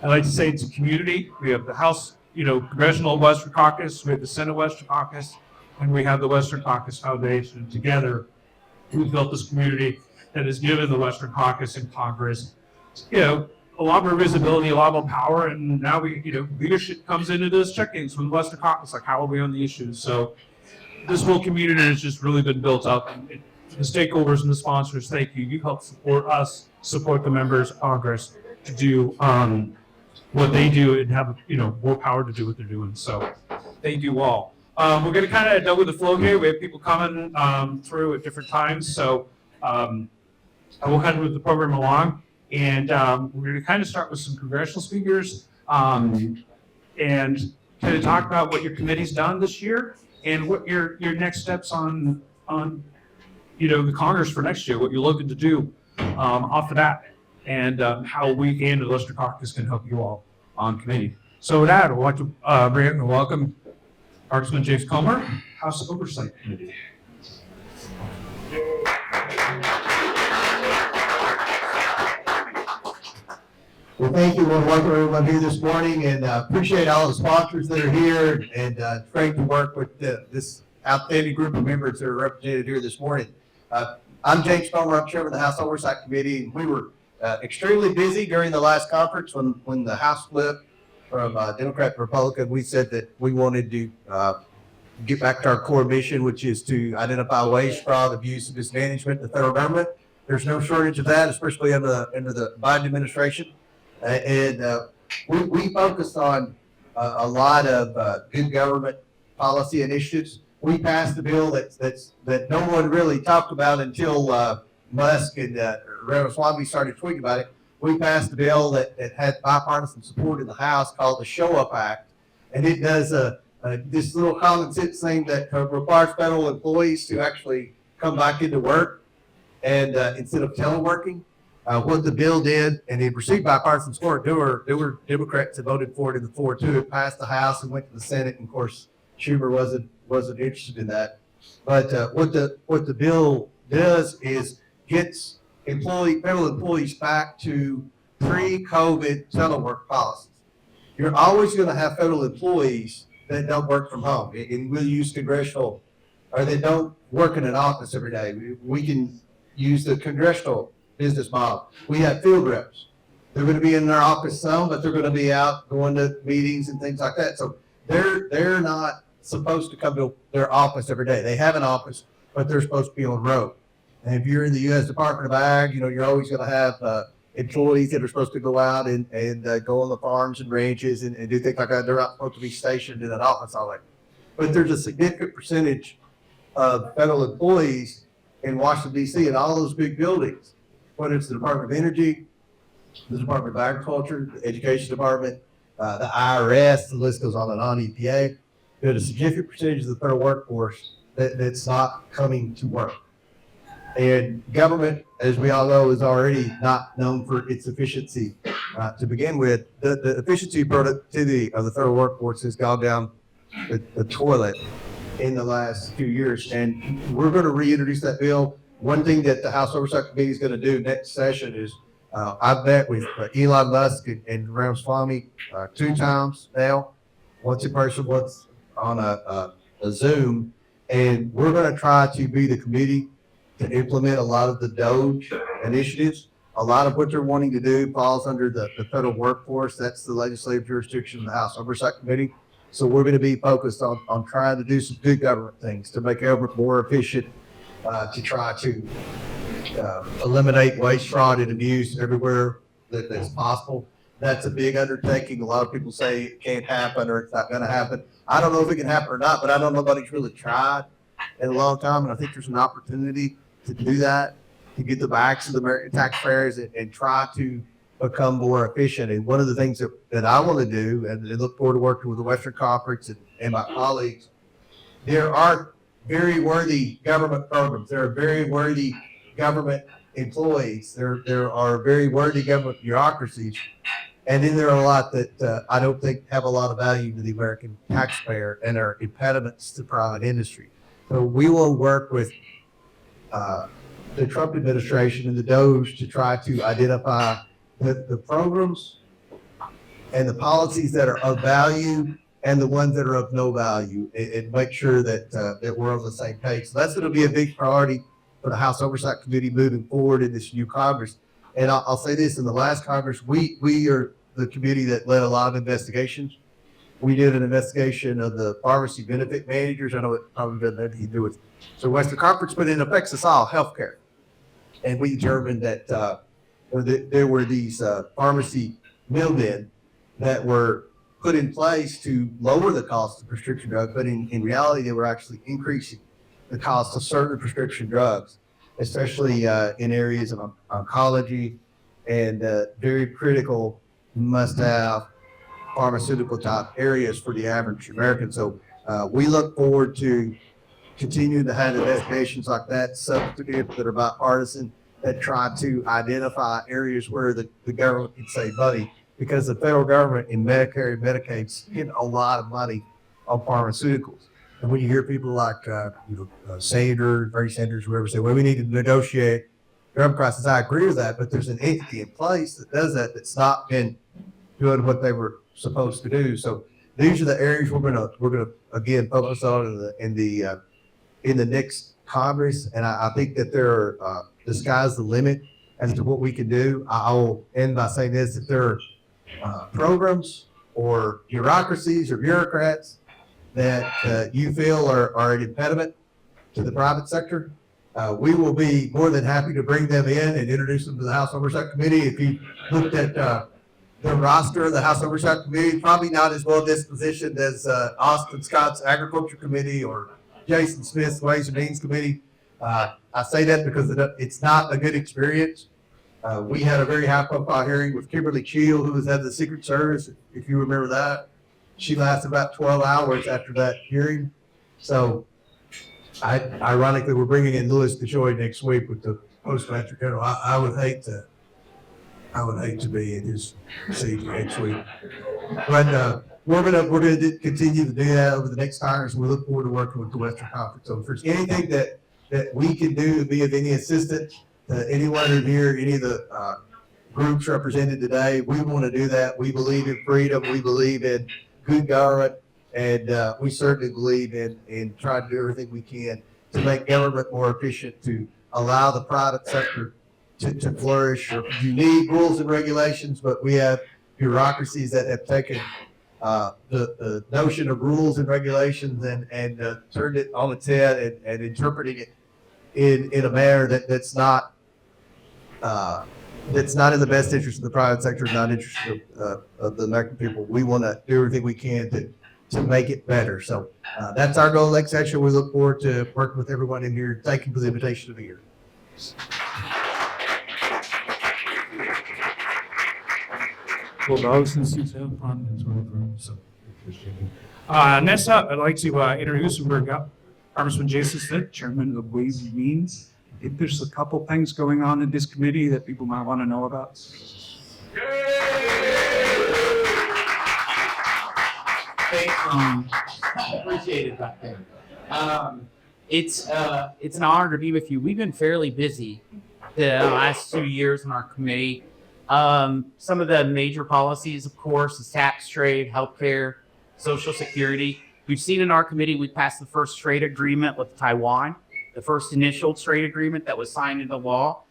I like to say it's a community. We have the House, Congressional Western Caucus, we have the Senate Western Caucus, and we have the Western Caucus Foundation. Together, we've built this community that has given the Western Caucus in Congress, a lot more visibility, a lot more power, and now leadership comes into those check-ins from the Western Caucus, like how are we on the issues? So this whole community has just really been built up. And the stakeholders and the sponsors, thank you. You help support us, support the members of Congress to do what they do and have more power to do what they're doing. So thank you all. We're going to kind of go with the flow here. We have people coming through at different times, so I will kind of move the program along. And we're going to kind of start with some congressional speakers and kind of talk about what your committee's done this year and what your next steps on the Congress for next year, what you're looking to do off of that, and how we and the Western Caucus can help you all on committee. So with that, I'd like to bring in and welcome Congressman James Comer, House Oversight Committee. Well, thank you. I want to welcome everyone here this morning, and appreciate all the sponsors that are here, and it's great to work with this outstanding group of members that are represented here this morning. I'm James Comer. I'm chairman of the House Oversight Committee, and we were extremely busy during the last conference when the House flipped from Democrat to Republican. We said that we wanted to get back to our core mission, which is to identify waste, fraud, abuse, and mismanagement in the federal government. There's no shortage of that, especially under the Biden administration. We focused on a lot of good government policy initiatives. We passed a bill that no one really talked about until Musk and Ramaswamy started tweeting about it. We passed a bill that had bipartisan support in the House called the Show Up Act, and it does this little common sense thing that requires federal employees to actually come back into work and instead of teleworking. What the bill did, and it received bipartisan support. There were Democrats that voted for it in the floor too. It passed the House and went to the Senate, and of course Schumer wasn't interested in that. But what the bill does is gets federal employees back to pre-COVID telework policies. You're always going to have federal employees that don't work from home, and we'll use congressional, or they don't work in an office every day. We can use the congressional business model. We have field reps. They're going to be in their office some, but they're going to be out going to meetings and things like that. So they're not supposed to come to their office every day. They have an office, but they're supposed to be on the road. And if you're in the U.S. Department of Ag, you're always going to have employees that are supposed to go out and go on the farms and ranches and do things like that. They're not supposed to be stationed in an office all day. But there's a significant percentage of federal employees in Washington, D.C. in all those big buildings, whether it's the Department of Energy, the Department of Agriculture, the Education Department, the IRS, the list goes on and on, EPA. There's a significant percentage of the federal workforce that's not coming to work. And government, as we all know, is already not known for its efficiency to begin with. The efficiency and productivity of the federal workforce has gone down the toilet in the last few years. And we're going to reintroduce that bill. One thing that the House Oversight Committee is going to do next session is I've met with Elon Musk and Ramaswamy 2 times now, once in person, once on a Zoom, and we're going to try to be the committee to implement a lot of the DOGE initiatives. A lot of what they're wanting to do falls under the federal workforce. That's the legislative jurisdiction of the House Oversight Committee. So we're going to be focused on trying to do some good government things to make government more efficient, to try to eliminate waste, fraud, and abuse everywhere that's possible. That's a big undertaking. A lot of people say it can't happen or it's not going to happen. I don't know if it can happen or not, but I know nobody's really tried in a long time, and I think there's an opportunity to do that, to get the backs of the American taxpayers and try to become more efficient. And one of the things that I want to do, and look forward to working with the Western Caucus and my colleagues, there are very worthy government programs. There are very worthy government employees. There are very worthy government bureaucracies. And then there are a lot that I don't think have a lot of value to the American taxpayer and are impediments to private industry. So we will work with the Trump administration and the DOGE to try to identify the programs and the policies that are of value and the ones that are of no value, and make sure that that we're on the same page. So that's going to be a big priority for the House Oversight Committee moving forward in this new Congress. And I'll say this: in the last Congress, we are the committee that led a lot of investigations. We did an investigation of the pharmacy benefit managers. I know it probably doesn't have anything to do with so Western Caucus, but it affects us all, healthcare. And we determined that there were these pharmacy middlemen that were put in place to lower the cost of prescription drugs, but in reality, they were actually increasing the cost of certain prescription drugs, especially in areas of oncology and very critical must-have pharmaceutical type areas for the average American. So we look forward to continuing to have investigations like that, substantive, that are bipartisan, that try to identify areas where the government can save money, because the federal government in Medicare and Medicaid spend a lot of money on pharmaceuticals. And when you hear people like Sanders, Bernie Sanders, whoever say, well, we need to negotiate drug prices, I agree with that, but there's an entity in place that does that that's not been doing what they were supposed to do. So these are the areas we're gonna again focus on in the next Congress, and I think that there are the sky's the limit as to what we can do. I will end by saying this: if there are programs or bureaucracies or bureaucrats that you feel are an impediment to the private sector, we will be more than happy to bring them in and introduce them to the House Oversight Committee. If you looked at the roster of the House Oversight Committee, probably not as well dispositioned as Austin Scott's Agriculture Committee or Jason Smith's Ways and Means Committee. I say that because it's not a good experience. We had a very high-profile hearing with Kimberly Cheel, who was head of the Secret Service, if you remember that. She lasted about 12 hours after that hearing. So, ironically, we're bringing in Louis DeJoy next week with the Postmaster General. I would hate to be in his seat next week. But we're gonna continue to do that over the next Congress. We look forward to working with the Western Caucus. So if there's anything that we can do to be of any assistance to anyone in here, any of the groups represented today, we want to do that. We believe in freedom. We believe in good government, and we certainly believe in trying to do everything we can to make government more efficient, to allow the private sector to flourish. You need rules and regulations, but we have bureaucracies that have taken the notion of rules and regulations and turned it on its head and interpreting it in a manner that's not in the best interest of the private sector, not interest of the American people. We want to do everything we can to make it better. So that's our goal next session. We look forward to working with everyone in here. Thank you for the invitation to be here. Well, those since have fun as well. So, next up, I'd like to introduce and bring up Congressman Jason Smith, Chairman of Ways and Means. I think there's a couple things going on in this committee that people might want to know about. Appreciate it back there. It's an honor to be with you. We've been fairly busy the last 2 years in our committee. Some of the major policies, of course, is tax, trade, healthcare, Social Security. We've seen in our committee, we passed the first trade agreement with Taiwan, the first initial trade agreement that was signed into law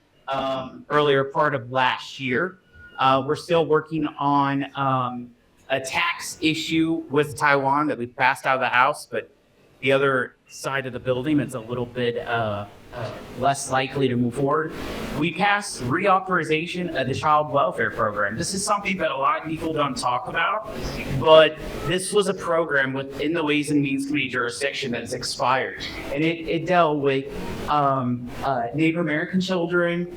earlier part of last year. We're still working on a tax issue with Taiwan that we passed out of the House, but the other side of the building, it's a little bit less likely to move forward. We passed reauthorization of the child welfare program. This is something that a lot of people don't talk about, but this was a program within the Ways and Means Committee jurisdiction that's expired. And it dealt with Native American children,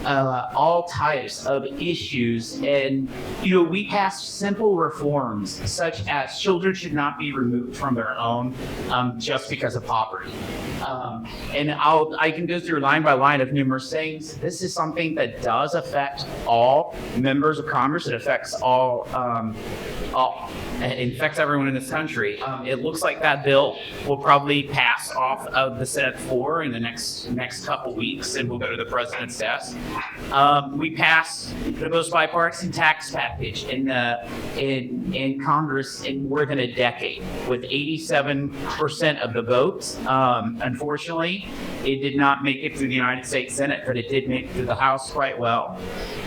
all types of issues. And, we passed simple reforms such as children should not be removed from their own just because of poverty. And I can go through line by line of numerous things. This is something that does affect all members of Congress. It affects it affects everyone in this country. It looks like that bill will probably pass off of the Senate floor in the next couple weeks, and will go to the president's desk. We passed the most bipartisan tax package in Congress in more than a decade with 87% of the votes. Unfortunately, it did not make it through the United States Senate, but it did make it through the House quite well.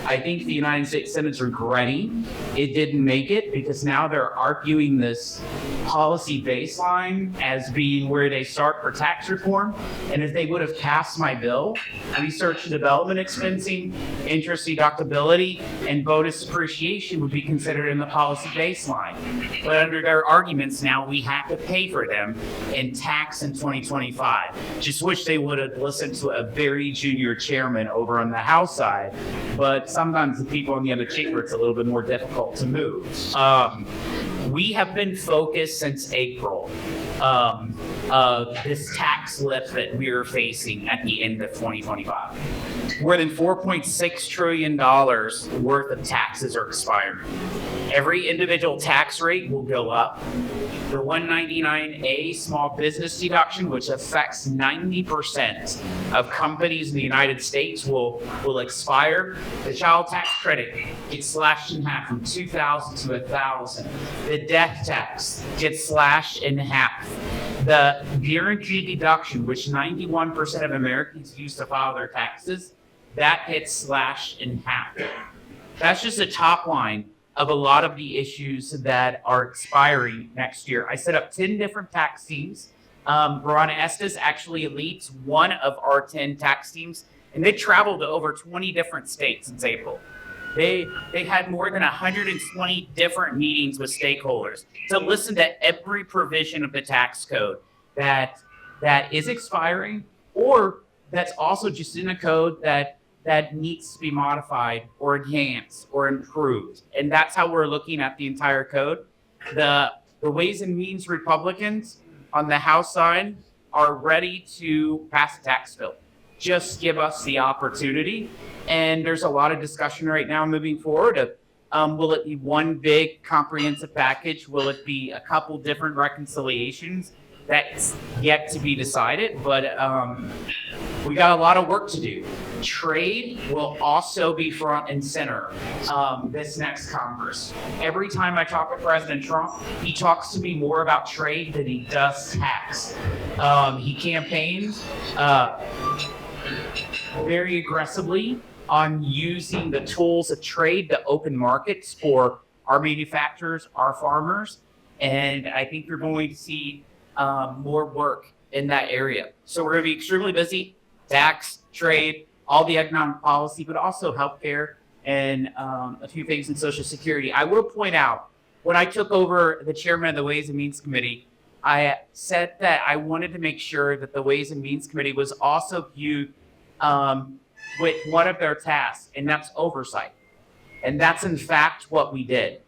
I think the United States Senate's regretting it didn't make it because now they're arguing this policy baseline as being where they start for tax reform. And if they would have passed my bill, research and development expensing, interest deductibility, and bonus depreciation would be considered in the policy baseline. But under their arguments now, we have to pay for them in tax in 2025. Just wish they would have listened to a very junior chairman over on the House side. But sometimes the people in the other chamber, it's a little bit more difficult to move. We have been focused since April of this tax lift that we are facing at the end of 2025. More than $4.6 trillion worth of taxes are expiring. Every individual tax rate will go up. The 199A small business deduction, which affects 90% of companies in the United States, will expire. The child tax credit gets slashed in half from $2,000 to $1,000. The death tax gets slashed in half. The guaranteed deduction, which 91% of Americans use to file their taxes, that gets slashed in half. That's just the top line of a lot of the issues that are expiring next year. I set up 10 different tax teams. Verona Estes actually leads one of our 10 tax teams, and they traveled to over 20 different states since April. They had more than 120 different meetings with stakeholders to listen to every provision of the tax code that is expiring or that's also just in a code that needs to be modified or enhanced or improved. And that's how we're looking at the entire code. The Ways and Means Republicans on the House side are ready to pass a tax bill. Just give us the opportunity. And there's a lot of discussion right now moving forward of will it be one big comprehensive package? Will it be a couple different reconciliations? That's yet to be decided, but we got a lot of work to do. Trade will also be front and center this next Congress. Every time I talk to President Trump, he talks to me more about trade than he does tax. He campaigns very aggressively on using the tools of trade to open markets for our manufacturers, our farmers, and I think you're going to see more work in that area. So we're going to be extremely busy, tax, trade, all the economic policy, but also healthcare and a few things in Social Security. I will point out, when I took over the chairman of the Ways and Means Committee, I said that I wanted to make sure that the Ways and Means Committee was also viewed with one of their tasks, and that's oversight. And that's in fact what we did.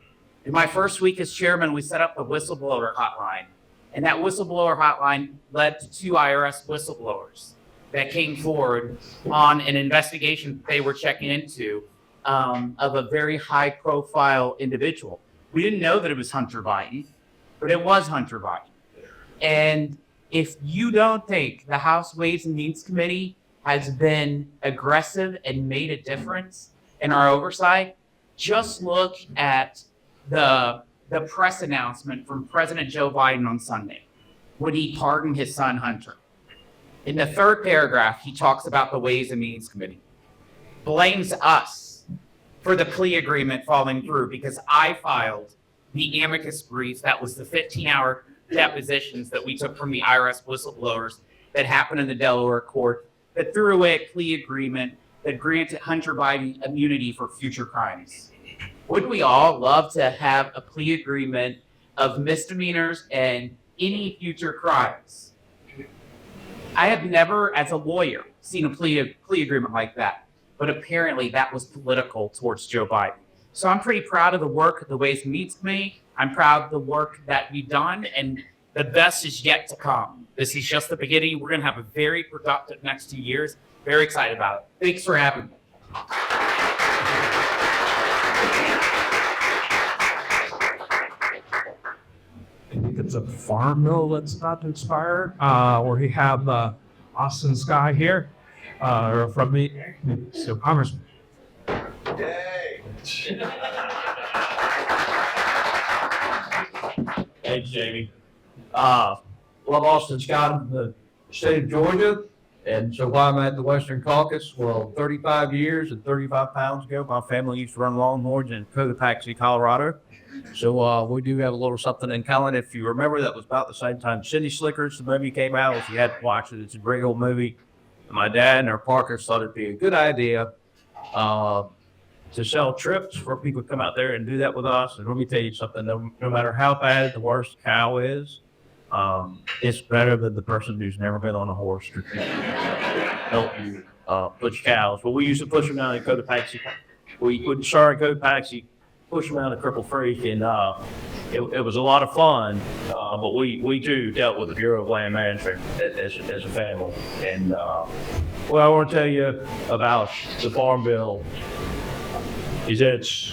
In my first week as chairman, we set up the whistleblower hotline. And that whistleblower hotline led to 2 IRS whistleblowers that came forward on an investigation they were checking into of a very high profile individual. We didn't know that it was Hunter Biden, but it was Hunter Biden. And if you don't think the House Ways and Means Committee has been aggressive and made a difference in our oversight, just look at the press announcement from President Joe Biden on Sunday when he pardoned his son Hunter. In the 3rd paragraph, he talks about the Ways and Means Committee, blames us for the plea agreement falling through because I filed the amicus brief that was the 15-hour depositions that we took from the IRS whistleblowers that happened in the Delaware court that threw away a plea agreement that granted Hunter Biden immunity for future crimes. Would we all love to have a plea agreement of misdemeanors and any future crimes? I have never, as a lawyer, seen a plea agreement like that, but apparently that was political towards Joe Biden. So I'm pretty proud of the work the Ways and Means Committee. I'm proud of the work that we've done, and the best is yet to come. This is just the beginning. We're going to have a very productive next 2 years. Very excited about it. Thanks for having me. I think it's a farm bill that's about to expire, or we have Austin's guy here. from me. So, Congressman. Thanks, Jamie. Love Austin Scott from the state of Georgia. And so why I'm at the Western Caucus, well, 35 years and 35 pounds ago, my family used to run longhorns in Cotopaxi, Colorado. So we do have a little something in common. If you remember, that was about the same time City Slickers, the movie, came out. If you hadn't watched it, it's a great old movie. My dad and our partners thought it'd be a good idea to sell trips for people to come out there and do that with us. And let me tell you something, no matter how bad the worst cow is, it's better than the person who's never been on a horse to help you push cows. But we used to push them down in Cotopaxi. We wouldn't start in Cotopaxi, push them down to Cripple Creek, and it was a lot of fun. But we too dealt with the Bureau of Land Management as a family. And what I want to tell you about the Farm Bill is that it's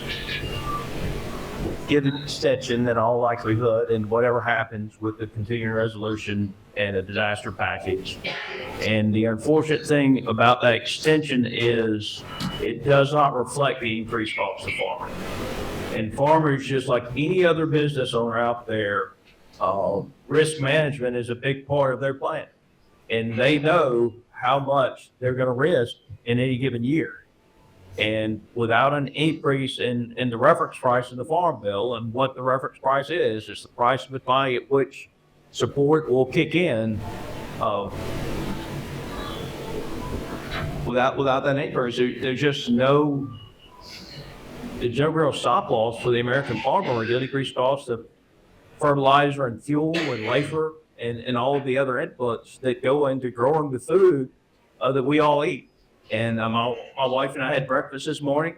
given extension in all likelihood, and whatever happens with the continuing resolution and a disaster package. And the unfortunate thing about that extension is it does not reflect the increased cost of farming. And farmers, just like any other business owner out there, risk management is a big part of their plan. And they know how much they're going to risk in any given year. And without an increase in the reference price of the Farm Bill, and what the reference price is the price of the value at which support will kick in. Without that increase, there's no real stop loss for the American farmer. The increased cost of fertilizer and fuel and labor and all of the other inputs that go into growing the food that we all eat. And my wife and I had breakfast this morning.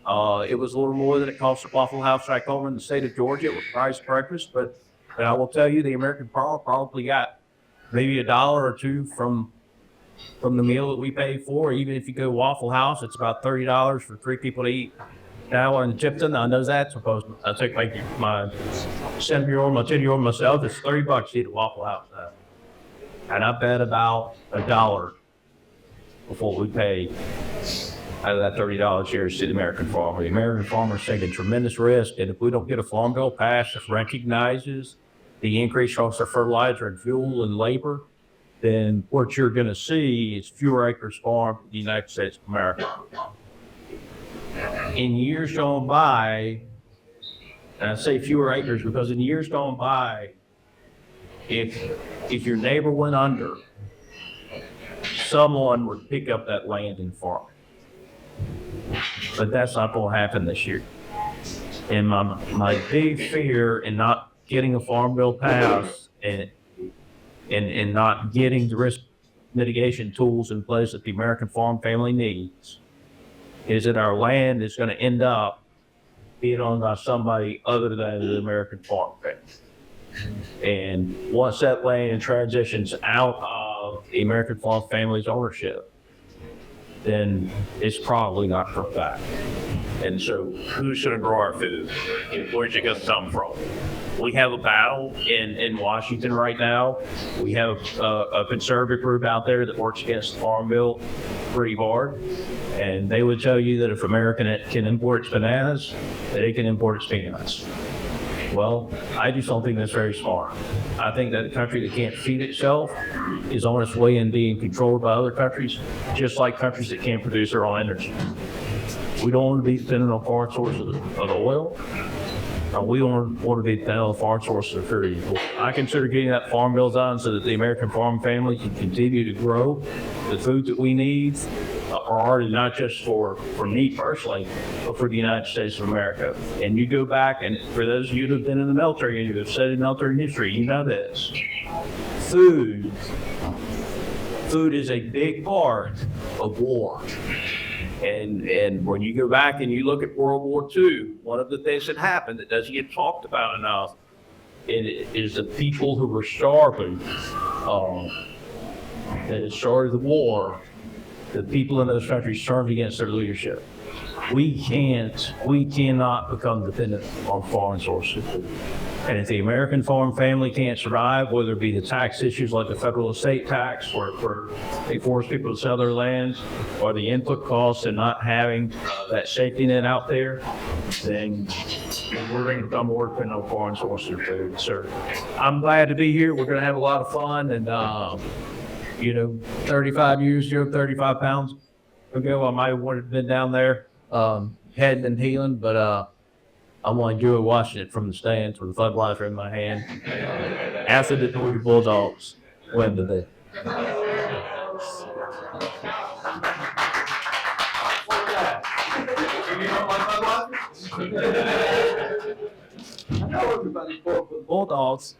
It was a little more than it cost at Waffle House back home in the state of Georgia. It was priced breakfast, but I will tell you, the American farmer probably got maybe $1 or $2 from the meal that we pay for. Even if you go Waffle House, it's about $30 for 3 people to eat. Now in Tipton, I know that's supposed to, I take my 7-year-old, my 10-year-old, myself, it's $30 to eat at Waffle House now. And I bet about $1 before we pay out of that $30 here to the American farmer. The American farmer is taking tremendous risk, and if we don't get a farm bill passed that recognizes the increased cost of fertilizer and fuel and labor, then what you're going to see is fewer acres farmed in the United States of America. In years gone by, and I say fewer acres because in years gone by, if your neighbor went under, someone would pick up that land and farm it. But that's not going to happen this year. And my big fear in not getting a farm bill passed and not getting the risk mitigation tools in place that the American farm family needs is that our land is going to end up being owned by somebody other than the American farm family. And once that land transitions out of the American farm family's ownership, then it's probably not from back. And so who's going to grow our food? Where's it going to come from? We have a battle in Washington right now. We have a conservative group out there that works against the Farm Bill pretty hard. And they would tell you that if America can import its bananas, that it can import its peanuts. Well, I just don't think that's very smart. I think that a country that can't feed itself is on its way in being controlled by other countries, just like countries that can't produce their own energy. We don't want to be dependent on foreign sources of oil. We don't want to be dependent on foreign sources of food. I consider getting that farm bill done so that the American farm family can continue to grow the food that we need, priority not just for me personally, but for the United States of America. And you go back, and for those of you who have been in the military and you have studied military history, you know this. Food is a big part of war. And when you go back and you look at World War II, one of the things that happened that doesn't get talked about enough is the people who were starving that had started the war. The people in those countries turned against their leadership. we cannot become dependent on foreign sources. And if the American farm family can't survive, whether it be the tax issues like the federal estate tax, where they force people to sell their lands, or the input costs and not having that safety net out there, then we're going to become more dependent on foreign sources of food. So I'm glad to be here. We're going to have a lot of fun. And, 35 years ago, 35 pounds ago, I might have wanted to been down there, heading and healing, but I want to enjoy watching it from the stands with the Budweiser in my hand after the Georgia Bulldogs win today. I know everybody fought for the Bulldogs.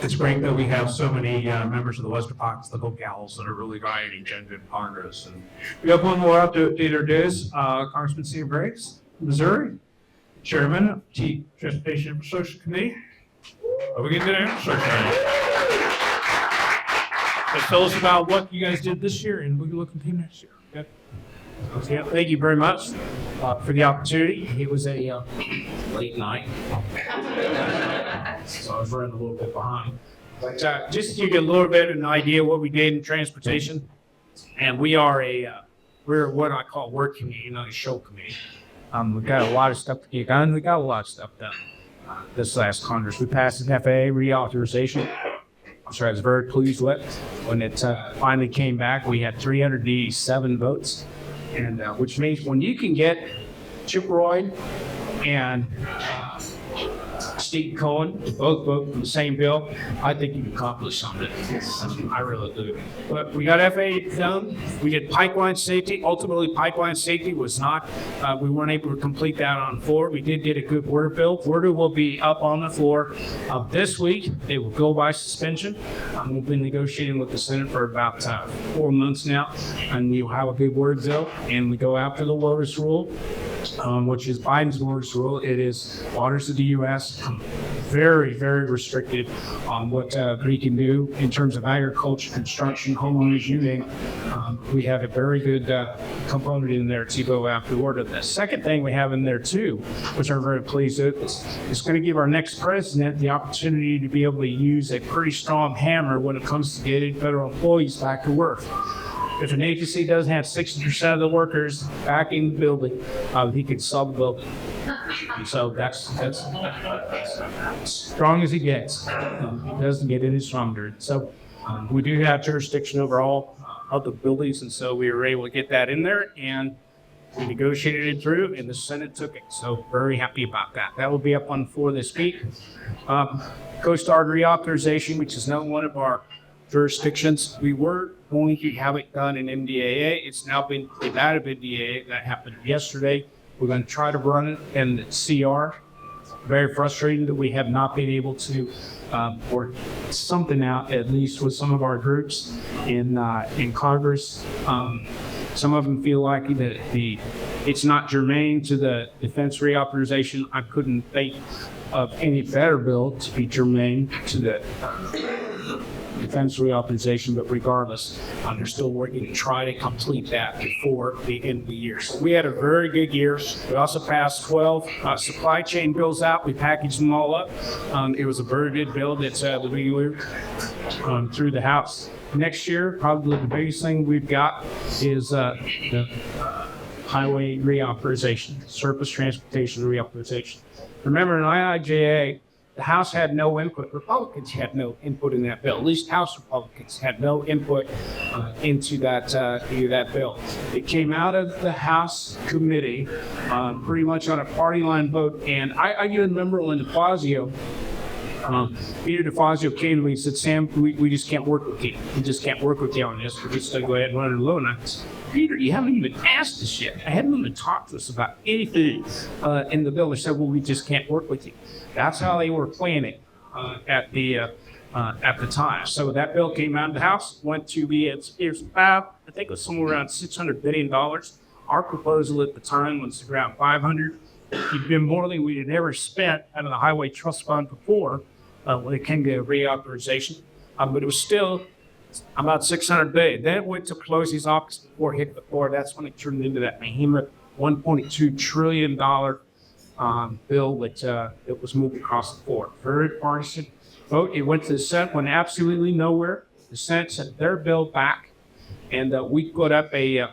It's great that we have so many members of the Western Caucus, the Gals, that are really driving agenda in Congress. And we have one more up to introduce, Congressman Steve Briggs, Missouri, Chairman of the Transportation Infrastructure Committee. Are we getting to the infrastructure? Tell us about what you guys did this year and what you're looking to next year. Okay. Yeah, thank you very much for the opportunity. It was a late night, so I was running a little bit behind. But just to give you a little bit of an idea of what we did in transportation, and we're what I call work committee, not a show committee. We've got a lot of stuff to get done. We got a lot of stuff done this last Congress. We passed an FAA reauthorization. So I was very pleased with when it finally came back. We had 387 votes. And which means when you can get Chip Roy and Steve Cohen both vote for the same bill, I think you can accomplish something. I really do. But we got FAA done. We did pipeline safety. Ultimately, pipeline safety was not, we weren't able to complete that on the floor. We did get a good word bill. Word will be up on the floor this week. It will go by suspension. We've been negotiating with the Senate for about 4 months now, and you'll have a good word bill. And we go after the Lotus rule, which is Biden's Lotus rule. It is waters of the U.S. Very, very restricted on what we can do in terms of agriculture, construction, homeowners, you name it. We have a very good component in there to go after the order. The second thing we have in there too, which I'm very pleased with, is going to give our next president the opportunity to be able to use a pretty strong hammer when it comes to getting federal employees back to work. If an agency doesn't have 60% of the workers back in the building, he could sub the building. And so that's strong as he gets. He doesn't get any stronger. So we do have jurisdiction over all of the buildings, and so we were able to get that in there, and we negotiated it through, and the Senate took it. So very happy about that. That will be up on the floor this week. Coast Guard reauthorization, which is now one of our jurisdictions. We were going to have it done in MDAA. It's now been pulled out of MDAA. That happened yesterday. We're going to try to run it in CR. Very frustrating that we have not been able to work something out, at least with some of our groups in Congress. Some of them feel like that it's not germane to the defense reauthorization. I couldn't think of any better bill to be germane to the defense reauthorization, but regardless, they're still working to try to complete that before the end of the year. So we had a very good year. We also passed 12 supply chain bills out. We packaged them all up. It was a very good bill that's moving through the House. Next year, probably the biggest thing we've got is the highway reauthorization, surface transportation reauthorization. Remember, in IIJA, the House had no input. Republicans had no input in that bill. At least House Republicans had no input into that bill. It came out of the House committee pretty much on a party line vote. And I even remember when DeFazio, Peter DeFazio came to me and said, "Sam, we just can't work with you. We just can't work with you on this. We're just going to go ahead and run it alone." And I said, "Peter, you haven't even asked us yet. I haven't even talked to us about anything in the bill." They said, "Well, we just can't work with you." That's how they were planning at the time. So that bill came out of the House, went to it's about, I think it was somewhere around $600 billion. Our proposal at the time was around 500. It'd been more than we had ever spent out of the Highway Trust Fund before when it came to reauthorization. But it was still about 600 billion. Then it went to Pelosi's office before it hit the floor. That's when it turned into that behemoth $1.2 trillion bill that it was moved across the floor. Very partisan vote. It went to the Senate, went absolutely nowhere. The Senate sent their bill back, and we put up a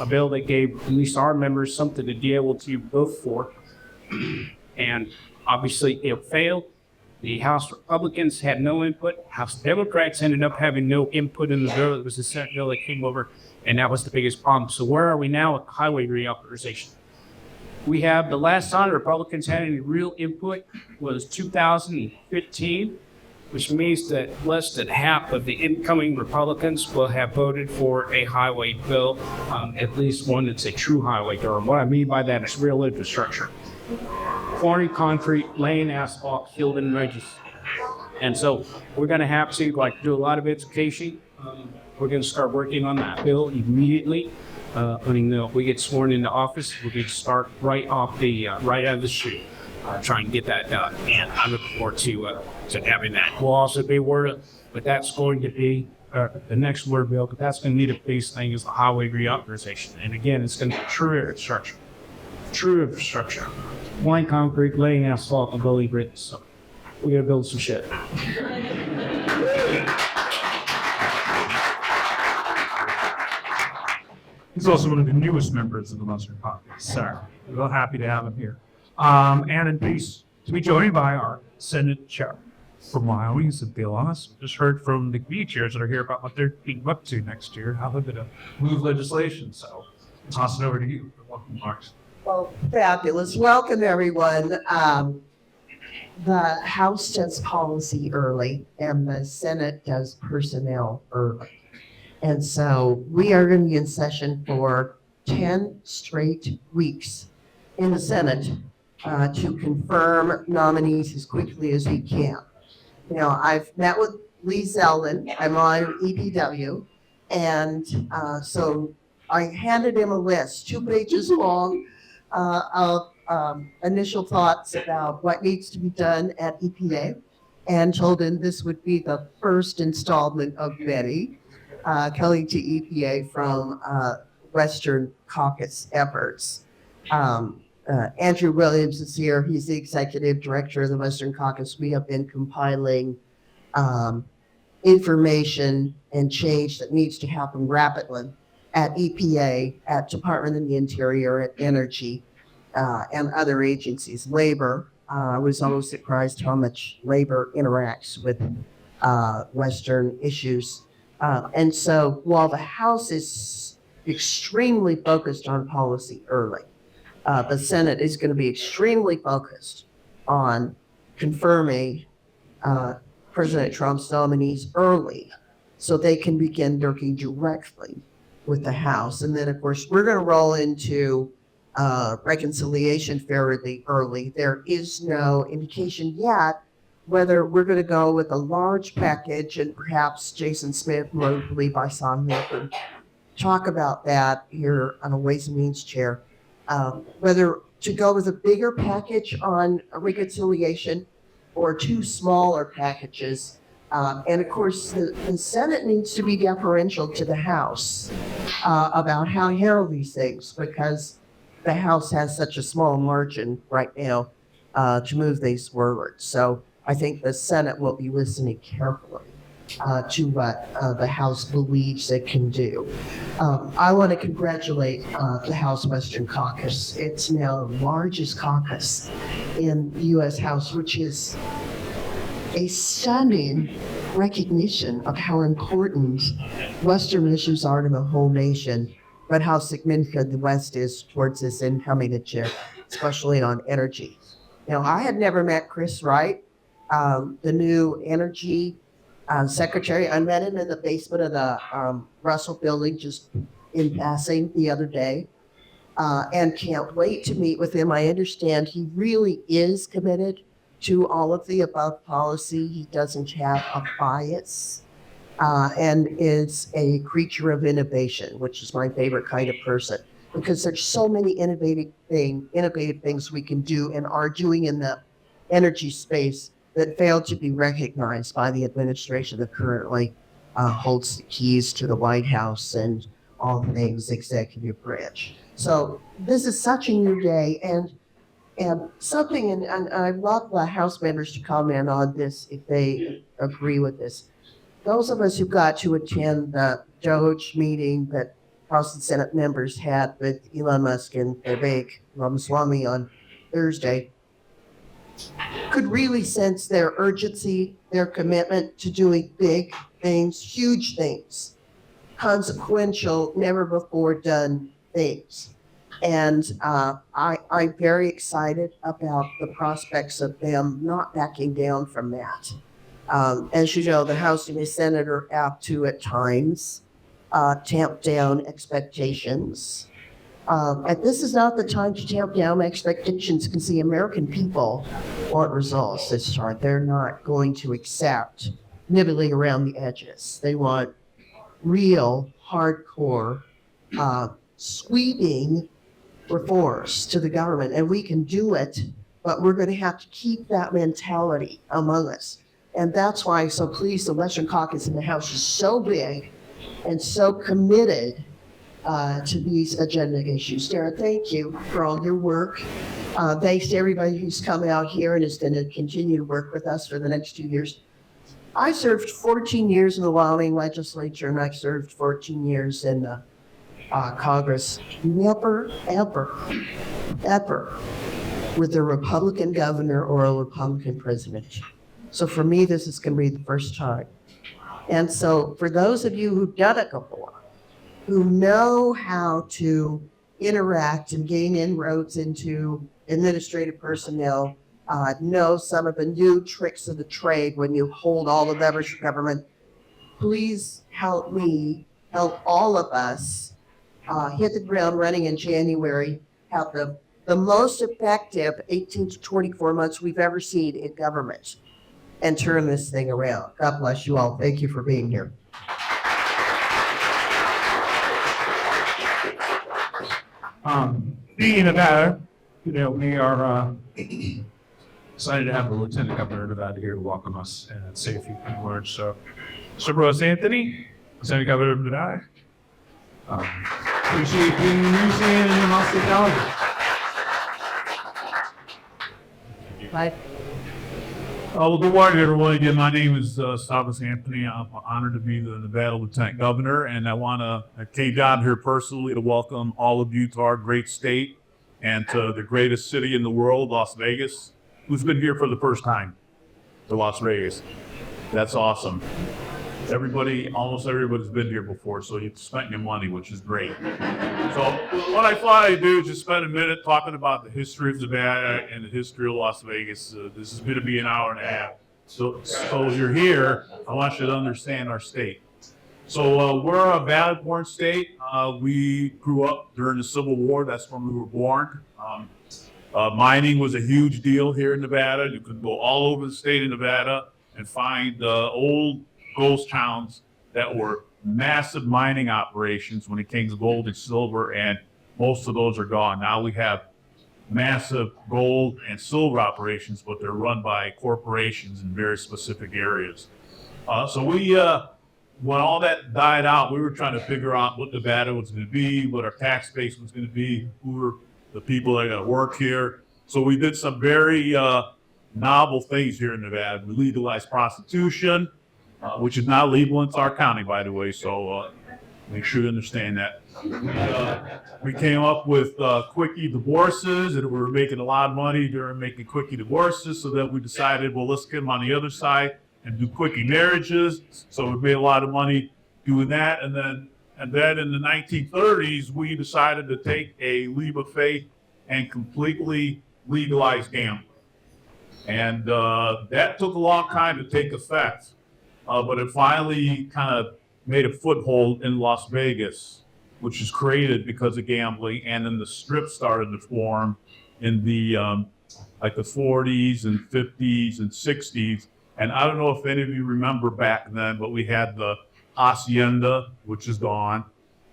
bill that gave at least our members something to be able to vote for. And obviously it failed. The House Republicans had no input. House Democrats ended up having no input in the bill. It was the Senate bill that came over, and that was the biggest problem. So where are we now with highway reauthorization? We have the last time the Republicans had any real input was 2015, which means that less than half of the incoming Republicans will have voted for a highway bill, at least one that's a true highway bill. And what I mean by that is real infrastructure. Pouring concrete, laying asphalt, shielding bridges. And so we're going to have to do a lot of education. We're going to start working on that bill immediately. When we get sworn into office, we're going to start right out of the chute, trying to get that done. And I look forward to having that. We'll also be worried, but that's going to be the next word bill. But that's going to need a base thing is the highway reauthorization. And again, it's going to be true infrastructure. True infrastructure. Pouring concrete, laying asphalt, and building bridges. So we got to build some shit. He's also one of the newest members of the Western Caucus. So we're real happy to have him here. And in peace to be joined by our Senate Chair from Wyoming, Cynthia. Just heard from the committee chairs that are here about what they're being up to next year, how they're going to move legislation. So I'll toss it over to you. Welcome, Marks. Well, fabulous. Welcome, everyone. The House does policy early and the Senate does personnel early. And so we are going to be in session for 10 straight weeks in the Senate to confirm nominees as quickly as we can. You know, I've met with Lee Zeldin. I'm on EPW. And so I handed him a list, 2 pages long, of initial thoughts about what needs to be done at EPA, and told him this would be the first installment of many coming to EPA from Western Caucus efforts. Andrew Williams is here. He's the executive director of the Western Caucus. We have been compiling information and change that needs to happen rapidly at EPA, at Department of the Interior, at Energy, and other agencies. Labor, I was almost surprised how much labor interacts with Western issues. And so while the House is extremely focused on policy early, the Senate is going to be extremely focused on confirming President Trump's nominees early so they can begin working directly with the House. And then, of course, we're going to roll into reconciliation fairly early. There is no indication yet whether we're going to go with a large package, and perhaps Jason Smith, who I believe I saw him can talk about that here on a Ways and Means chair, whether to go with a bigger package on reconciliation or 2 smaller packages. And of course, the Senate needs to be deferential to the House about how to handle these things, because the House has such a small margin right now to move these forward. So I think the Senate will be listening carefully to what the House believes it can do. I want to congratulate the House Western Caucus. It's now the largest caucus in the U.S. House, which is a stunning recognition of how important Western issues are to the whole nation, but how significant the West is towards this incoming agenda, especially on energy. Now, I had never met Chris Wright, the new energy secretary. I met him in the basement of the Russell building just in passing the other day, and can't wait to meet with him. I understand he really is committed to all of the above policy. He doesn't have a bias and is a creature of innovation, which is my favorite kind of person, because there's so many innovative things we can do and are doing in the energy space that failed to be recognized by the administration that currently holds the keys to the White House and all things executive branch. So this is such a new day, and something, and I'd love the House members to comment on this if they agree with this. Those of us who got to attend the Doge meeting that House and Senate members had with Elon Musk and Vivek Ramaswamy on Thursday could really sense their urgency, their commitment to doing big things, huge things, consequential, never before done things. And I'm very excited about the prospects of them not backing down from that. As you know, the House and the Senate are apt to, at times, tamp down expectations. And this is not the time to tamp down expectations because the American people want results this time. They're not going to accept nibbling around the edges. They want real, hardcore, sweeping reforms to the government. And we can do it, but we're going to have to keep that mentality among us. And that's why I'm so pleased the Western Caucus in the House is so big and so committed to these agenda issues. Darren, thank you for all your work. Thanks to everybody who's come out here and is going to continue to work with us for the next 2 years. I served 14 years in the Wyoming legislature, and I served 14 years in the Congress. Never, ever, ever with a Republican governor or a Republican president. So for me, this is going to be the first time. And so for those of you who've done it before, who know how to interact and gain inroads into administrative personnel, know some of the new tricks of the trade when you hold all the levers of government, please help me, help all of us hit the ground running in January, have the most effective 18 to 24 months we've ever seen in government, and turn this thing around. God bless you all. Thank you for being here. Being a matter, we are excited to have the Lieutenant Governor of Nevada here to welcome us and say a few words. So, Stavros Anthony, Lieutenant Governor of Nevada. Appreciate being in Louisiana and in hospitality. Bye. Well, good morning, everyone. Again, my name is Stavros Anthony. I'm honored to be the Nevada Lieutenant Governor, and I came down here personally to welcome all of you to our great state and to the greatest city in the world, Las Vegas. Who's been here for the first time to Las Vegas? That's awesome. Almost everybody's been here before, so you've spent your money, which is great. So what I thought I'd do is just spend a minute talking about the history of Nevada and the history of Las Vegas. This is going to be an hour and a half. So if you're here, I want you to understand our state. So we're a Nevada-born state. We grew up during the Civil War. That's when we were born. Mining was a huge deal here in Nevada. You could go all over the state of Nevada and find old ghost towns that were massive mining operations when it came to gold and silver, and most of those are gone. Now we have massive gold and silver operations, but they're run by corporations in very specific areas. So when all that died out, we were trying to figure out what Nevada was going to be, what our tax base was going to be, who were the people that are going to work here. So we did some very novel things here in Nevada. We legalized prostitution, which is not legal in our county, by the way, so make sure you understand that. We came up with quickie divorces, and we were making a lot of money during making quickie divorces, so that we decided, well, let's get them on the other side and do quickie marriages. So we made a lot of money doing that, and then in the 1930s, we decided to take a leap of faith and completely legalize gambling. And that took a long time to take effect. But it finally kind of made a foothold in Las Vegas, which was created because of gambling. And then the Strip started to form in the like the 40s and 50s and 60s. And I don't know if any of you remember back then, but we had the Hacienda, which is gone,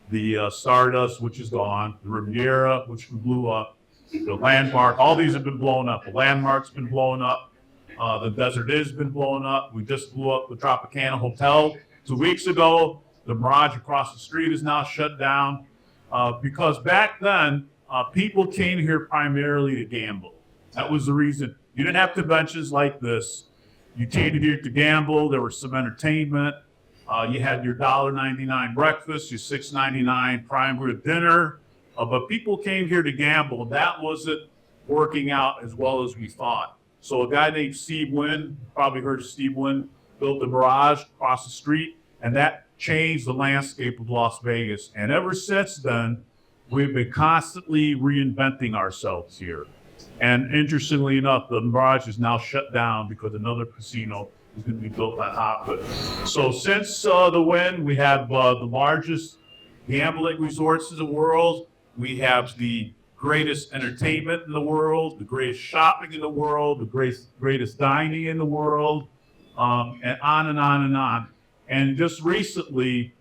the Stardust, which is gone, the Riviera, which blew up, the Landmark. All these have been blown up. The Landmark's been blown up. The Desert Inn has been blowing up. We just blew up the Tropicana Hotel 2 weeks ago. The Mirage across the street is now shut down because back then, people came here primarily to gamble. That was the reason. You didn't have conventions like this. You came here to gamble. There was some entertainment. You had your $1.99 breakfast, your $6.99 prime rib dinner. But people came here to gamble. That wasn't working out as well as we thought. So a guy named Steve Wynn, probably heard of Steve Wynn, built the Mirage across the street, and that changed the landscape of Las Vegas. And ever since then, we've been constantly reinventing ourselves here. And interestingly enough, the Mirage is now shut down because another casino is going to be built on top of it. So since the Wynn, we have the largest gambling resorts in the world. We have the greatest entertainment in the world, the greatest shopping in the world, the greatest dining in the world, and on and on and on. And just recently,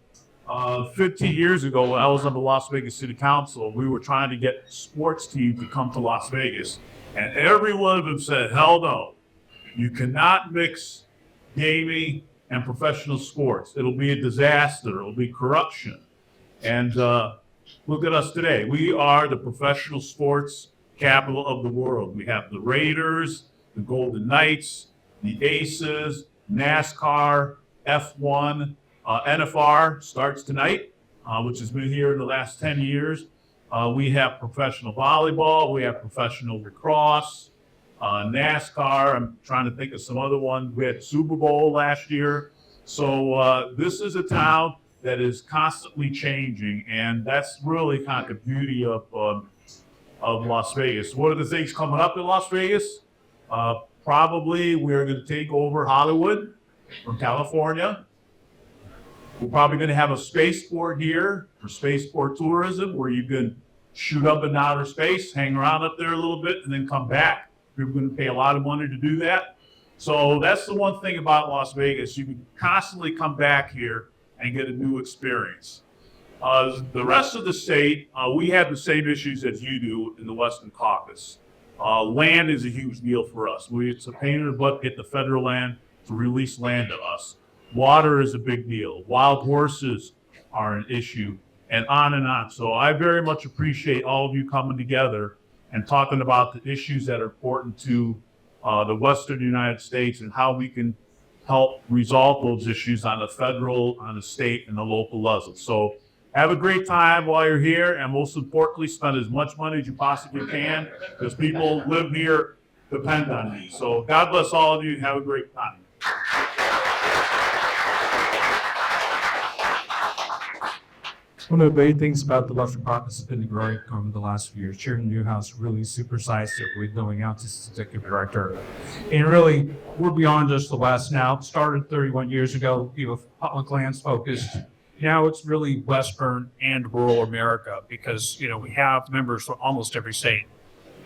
15 years ago, when I was on the Las Vegas City Council, we were trying to get sports teams to come to Las Vegas. And every one of them said, hell no, you cannot mix gaming and professional sports. It'll be a disaster. It'll be corruption. And look at us today. We are the professional sports capital of the world. We have the Raiders, the Golden Knights, the Aces, NASCAR, F1, NFR starts tonight, which has been here in the last 10 years. We have professional volleyball. We have professional lacrosse, NASCAR. I'm trying to think of some other ones. We had Super Bowl last year. So this is a town that is constantly changing, and that's really kind of the beauty of Las Vegas. What are the things coming up in Las Vegas? Probably we're going to take over Hollywood from California. We're probably going to have a spaceport here for spaceport tourism, where you can shoot up in outer space, hang around up there a little bit, and then come back. We're going to pay a lot of money to do that. So that's the one thing about Las Vegas. You can constantly come back here and get a new experience. The rest of the state, we have the same issues as you do in the Western Caucus. Land is a huge deal for us. It's a pain in the butt to get the federal land to release land to us. Water is a big deal. Wild horses are an issue, and on and on. So I very much appreciate all of you coming together and talking about the issues that are important to the Western United States and how we can help resolve those issues on the federal, on the state, and the local level. So have a great time while you're here, and most importantly, spend as much money as you possibly can, because people live here depend on you. So God bless all of you. Have a great time. One of the great things about the Western Caucus has been the growing over the last few years. Chairman Newhouse really supersized it with going out to executive director. And really, we're beyond just the West now. It started 31 years ago, public lands focused. Now it's really Western and rural America, because, we have members from almost every state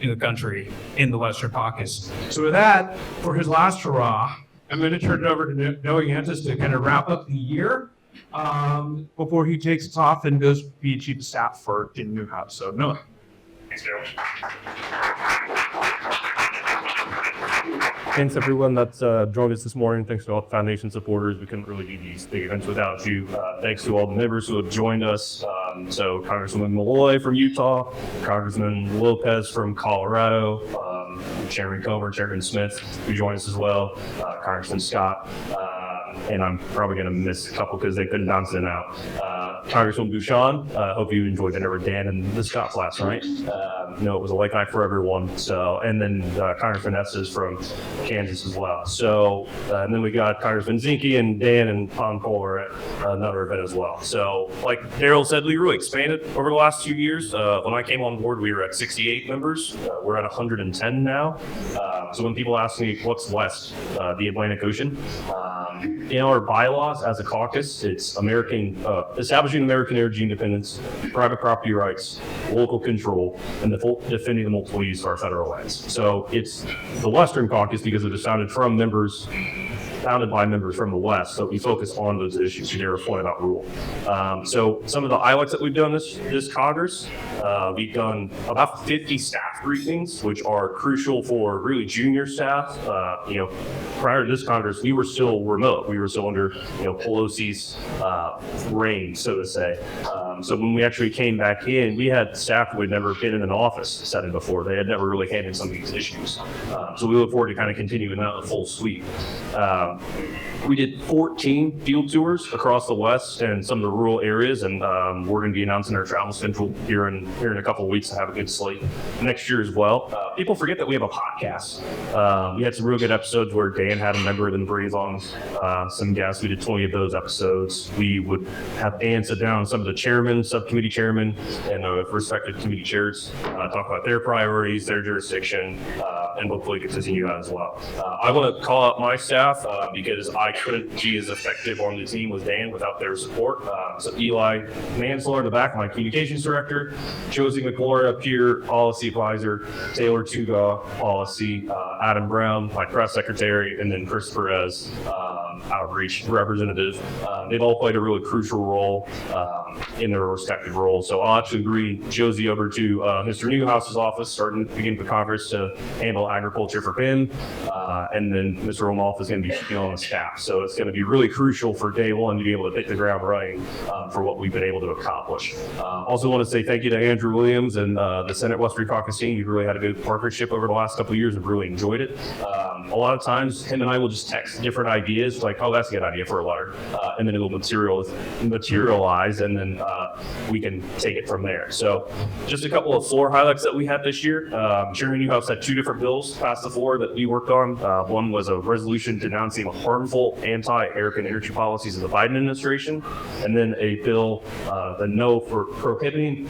in the country in the Western Caucus. So with that, for his last hurrah, I'm going to turn it over to Noah Yantis to kind of wrap up the year before he takes us off and goes be chief of staff for Jim Newhouse. So Noah. Thanks, Daryl. Thanks everyone that's joined us this morning. Thanks to all the foundation supporters. We couldn't really do these big events without you. Thanks to all the members who have joined us. So Congressman Malloy from Utah, Congressman Lopez from Colorado, Chairman Comer, Chairman Smith, who joined us as well, Congressman Scott, and I'm probably going to miss a couple because they couldn't bounce in and out. Congressman Bouchon, hope you enjoyed dinner with Dan and the Scotts last night. It was a late night for everyone. So, and then Congressman Estes from Kansas as well. So, and then we got Congressman Zinke and Dan and Tom Kohler at another event as well. So, like Daryl said, we really expanded over the last 2 years. When I came on board, we were at 68 members. We're at 110 now. So when people ask me what's west, the Atlantic Ocean, in our bylaws as a caucus, it's establishing American energy independence, private property rights, local control, and defending the multiple use of our federal lands. So it's the Western Caucus because it is founded by members from the West, so we focus on those issues. There was a point about rule. So some of the highlights that we've done this Congress, we've done about 50 staff briefings, which are crucial for really junior staff. Prior to this Congress, we were still remote. We were still under, Pelosi's reign, so to say. So when we actually came back in, we had staff who had never been in an office setting before. They had never really handled some of these issues. So we look forward to kind of continuing that in full sweep. We did 14 field tours across the West and some of the rural areas, and we're going to be announcing our travel schedule here in a couple of weeks to have a good slate next year as well. People forget that we have a podcast. We had some real good episodes where Dan had a member of them breathe on some guests. We did 20 of those episodes. We would have Dan sit down with some of the chairmen, subcommittee chairmen, and respective committee chairs, talk about their priorities, their jurisdiction, and hopefully continue that as well. I want to call out my staff because I couldn't be as effective on the team with Dan without their support. So Eli Manslaughter in the back, my communications director, Josie McClure up here, policy advisor, Taylor Tuga, policy, Adam Brown, my press secretary, and then Chris Perez, outreach representative. They've all played a really crucial role in their respective roles. So I'll actually bring Josie over to Mr. Newhouse's office, starting to begin the Congress to handle agriculture for him. And then Mr. Romolf is going to be on the staff. So it's going to be really crucial for day one to be able to hit the ground running for what we've been able to accomplish. Also want to say thank you to Andrew Williams and the Senate Western Caucus team. We've really had a good partnership over the last couple of years. I've really enjoyed it. A lot of times him and I will just text different ideas like, oh, that's a good idea for a letter. And then it will materialize and then we can take it from there. So just a couple of floor highlights that we had this year. Chairman Newhouse had 2 different bills passed the floor that we worked on. One was a resolution denouncing harmful anti-American energy policies of the Biden administration, and then a bill, the No for prohibiting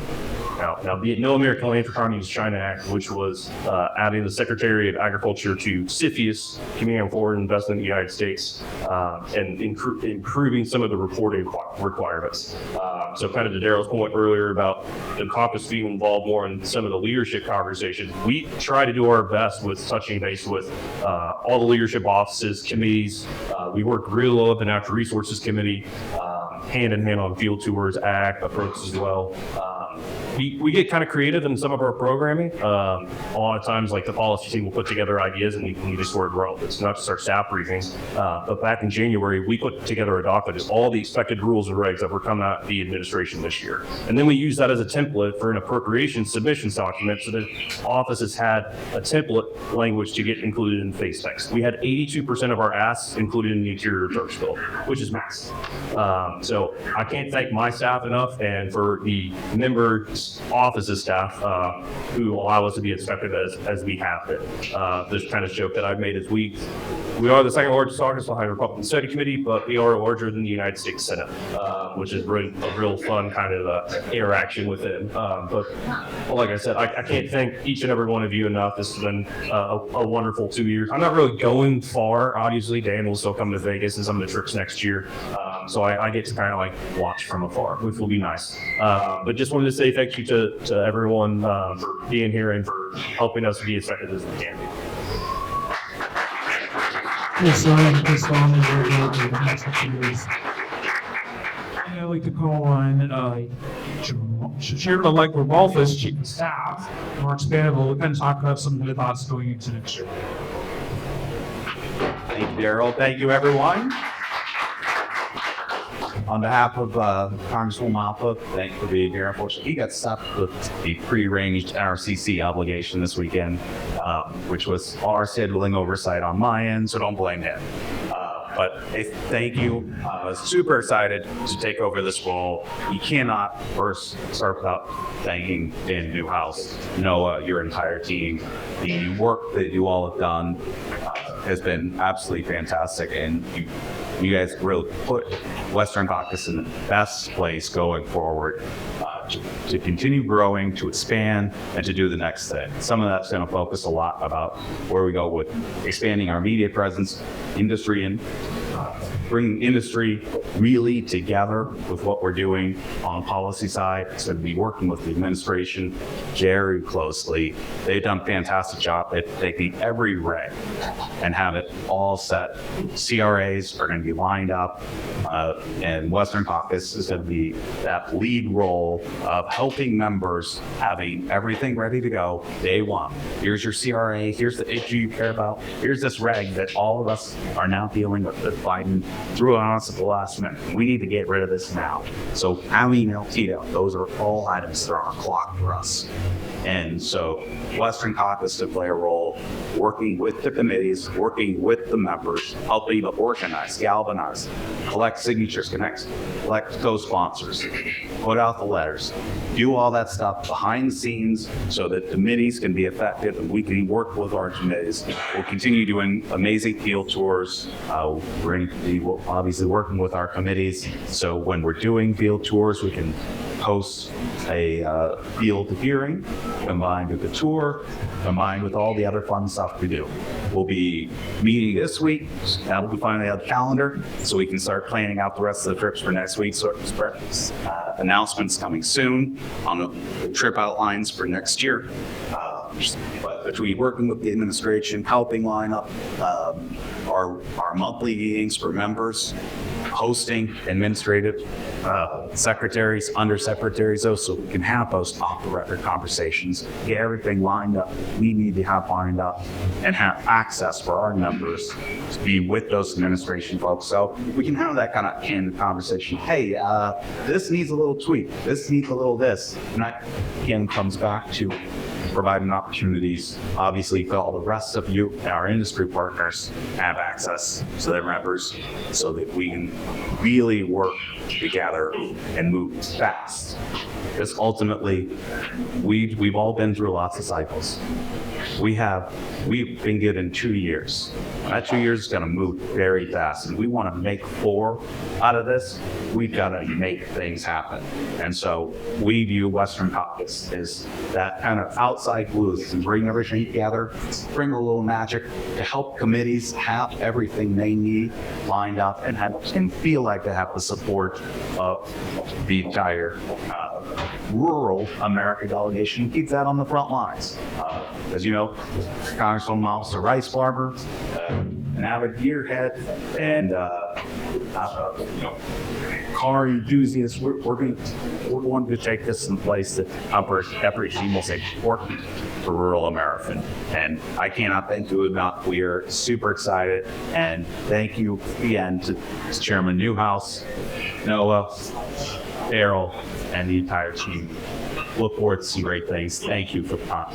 the No American Land for Communist China Act, which was adding the Secretary of Agriculture to CFIUS, Committee on Foreign Investment in the United States, and improving some of the reporting requirements. So kind of to Daryl's point earlier about the caucus being involved more in some of the leadership conversations, we try to do our best with touching base with all the leadership offices, committees. We work really well with the Natural Resources Committee, hand in hand on field tours, ag approaches as well. We get kind of creative in some of our programming. A lot of times, like the policy team will put together ideas and we just sort of roll. It's not just our staff briefings. But back in January, we put together a document of all the expected rules and regs that were coming out of the administration this year. And then we use that as a template for an appropriation submissions document so that offices had a template language to get included in face text. We had 82% of our asks included in the Interior Approach Bill, which is massive. So I can't thank my staff enough and for the members offices staff who allow us to be as effective as we have been. This kind of joke that I've made is we are the second largest caucus behind the Republican Study Committee, but we are larger than the United States Senate, which is really a real fun kind of interaction with it. But like I said, I can't thank each and every one of you enough. This has been a wonderful 2 years. I'm not really going far. Obviously, Dan will still come to Vegas and some of the trips next year. So I get to kind of like watch from afar, which will be nice. But just wanted to say thank you to everyone for being here and for helping us be as effective as we can be. I'd like to call on Chairman-elect Rolfus, Chief of Staff, Mark Spanable, and talk about some of the thoughts going into next year. Thank you, Daryl. Thank you, everyone. On behalf of Congresswoman Malpa, thank you for being here. Unfortunately, he got stuck with the pre-arranged RCC obligation this weekend, which was our scheduling oversight on my end, so don't blame him. But thank you. I was super excited to take over this role. You cannot first start without thanking Dan Newhouse, Noah, your entire team. The work that you all have done has been absolutely fantastic, and you guys really put Western Caucus in the best place going forward to continue growing, to expand, and to do the next thing. Some of that's going to focus a lot about where we go with expanding our media presence, industry, and bringing industry really together with what we're doing on the policy side. It's going to be working with the administration very closely. They've done a fantastic job at taking every reg and have it all set. CRAs are going to be lined up, and Western Caucus is going to be that lead role of helping members having everything ready to go day one. Here's your CRA, here's the issue you care about, here's this reg that all of us are now dealing with that Biden threw on us at the last minute. We need to get rid of this now. So having LTO, those are all items that are on the clock for us. And so Western Caucus to play a role working with the committees, working with the members, helping to organize, galvanize, collect signatures, collect co-sponsors, put out the letters, do all that stuff behind the scenes so that committees can be effective and we can work with our committees. We'll continue doing amazing field tours. We're going to be obviously working with our committees. So when we're doing field tours, we can host a field hearing combined with the tour, combined with all the other fun stuff we do. We'll be meeting this week. Now we finally have a calendar so we can start planning out the rest of the trips for next week. So announcements coming soon on the trip outlines for next year. But between working with the administration, helping line up our monthly meetings for members, hosting administrative secretaries, undersecretaries, so we can have those off-the-record conversations, get everything lined up we need to have lined up, and have access for our members to be with those administration folks. So we can have that kind of candid conversation. Hey, this needs a little tweak. This needs a little this. And that again comes back to providing opportunities, obviously, for all the rest of you, our industry partners, have access to their members so that we can really work together and move fast. Because ultimately, we've all been through lots of cycles. We've been given 2 years. That 2 years is going to move very fast, and we want to make 4 out of this. We've got to make things happen. And so we view Western Caucus as that kind of outside glue and bring everything together, bring a little magic to help committees have everything they need lined up and feel like they have the support of the entire rural America delegation. Keep that on the front lines. As you know, Congresswoman Officer Rice Barber, an avid gearhead, and car enthusiasts. We're going to take this in place that every single state important for rural America. And I cannot thank you enough. We are super excited, and thank you again to Chairman Newhouse, Noah, Errol, and the entire team. Look forward to some great things. Thank you for the time.